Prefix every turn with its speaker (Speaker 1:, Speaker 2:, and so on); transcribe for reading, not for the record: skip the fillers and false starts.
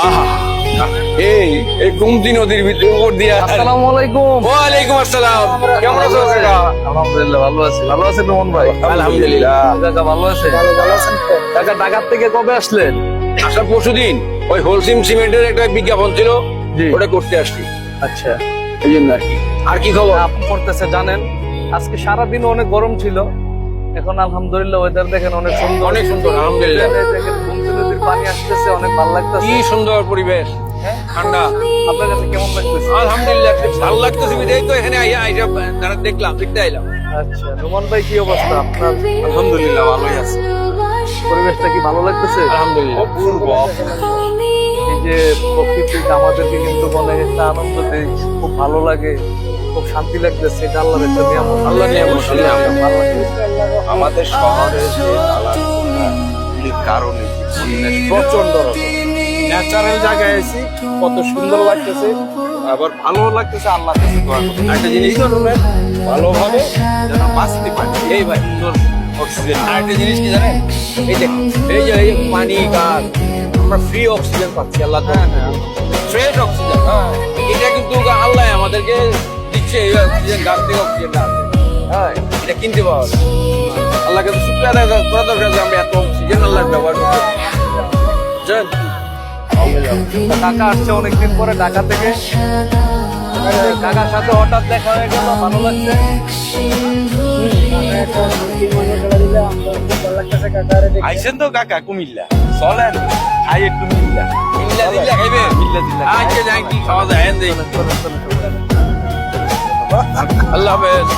Speaker 1: আহা এই এই গোমতী নদীর ভিতর উপর দিয়া।
Speaker 2: আসসালামু আলাইকুম।
Speaker 1: ওয়ালাইকুম আসসালাম। কেমন আছো কাকা?
Speaker 2: আলহামদুলিল্লাহ ভালো আছি। ভালো আছেন রোমন ভাই?
Speaker 1: আলহামদুলিল্লাহ।
Speaker 2: কাকা ভালো আছে? ভালো আছেন তো? কাকা ঢাকা থেকে কবে আসলেন?
Speaker 1: আসার পরশুদিন ওই হোলসিম সিমেন্টের একটা বিজ্ঞাপন ছিল,
Speaker 2: জি।
Speaker 1: ওটা করতে আসছি,
Speaker 2: আচ্ছা,
Speaker 1: এই জন্য আর কি। আর কি খবর?
Speaker 2: আপনি করতেছে জানেন, আজকে সারাদিন অনেক গরম ছিল, এখন আলহামদুলিল্লাহ ওয়েদার দেখেন অনেক সুন্দর,
Speaker 1: অনেক সুন্দর, আলহামদুলিল্লাহ।
Speaker 2: দেখেন গোমতী নদীর পানি আসতেছে, অনেক ভালো
Speaker 1: কি
Speaker 2: লাগতেছে।
Speaker 1: সুন্দর পরিবেশ, ঠান্ডা।
Speaker 2: আপনার কাছে কেমন লাগতেছে?
Speaker 1: আলহামদুলিল্লাহ, ভালো লাগতেছে বিধায় তো এখানে আইসা দেখলাম, দেখতে আইলাম।
Speaker 2: আচ্ছা, রোমান ভাই কি অবস্থা আপনার?
Speaker 1: আলহামদুলিল্লাহ ভালোই আছে,
Speaker 2: পরিবেশটা কি ভালো লাগতেছে?
Speaker 1: আলহামদুলিল্লাহ। অপূর্ব।
Speaker 2: এই যে প্রকৃতি আমাদেরকে কিন্তু অনেক একটা আনন্দ দেয়, খুব ভালো লাগে, খুব শান্তি লাগতেছে। এটা আল্লাহর একটা নিয়ামত।
Speaker 1: আল্লাহর নিয়ামত,
Speaker 2: আসলে
Speaker 1: নিয়ামত।
Speaker 2: ভালো লাগে।
Speaker 3: আমাদের শহরে যে নালাগুলির কারণে প্রচন্ড ন্যাচারাল জায়গায় আছি, কত সুন্দর লাগতেছে, আবার ভালো লাগতেছে। আল্লাহ কাছে দোয়া করি
Speaker 1: একটা জিনিস
Speaker 3: ধরনের ভালোভাবে যেন বাঁচতে পারি।
Speaker 1: এই ভাই সুন্দর অক্সিজেন। আর একটা জিনিস কি জানেন, এই যে এই যে পানি গাছ, আমরা ফ্রি অক্সিজেন পাচ্ছি আল্লাহ, ফ্রেশ অক্সিজেন। এটা কিন্তু আল্লাহ আমাদেরকে দিচ্ছে, এই অক্সিজেন গাছ থেকে অক্সিজেনটা আছে। হ্যাঁ, এটা কিনতে পাওয়া যায়। আল্লাহকে তো শুক্রিয়া আদায় করা দরকার যে আমরা এত অক্সিজেন আল্লাহ ব্যবহার করতে বুঝছেন?
Speaker 2: কাকা আসছে অনেকদিন পরে ঢাকা থেকে, কাকার সাথে হঠাৎ দেখা হয়ে গেল, ভালো লাগছে।
Speaker 3: আইসেন তো কাকা কুমিল্লা, চলেন খাই একটু মিল্লা।
Speaker 1: মিল্লা দিল্লা খাইবে?
Speaker 3: মিল্লা দিল্লা
Speaker 1: আচ্ছা যাই, কি খাওয়া যায় দেই। আল্লাহ হাফেজ।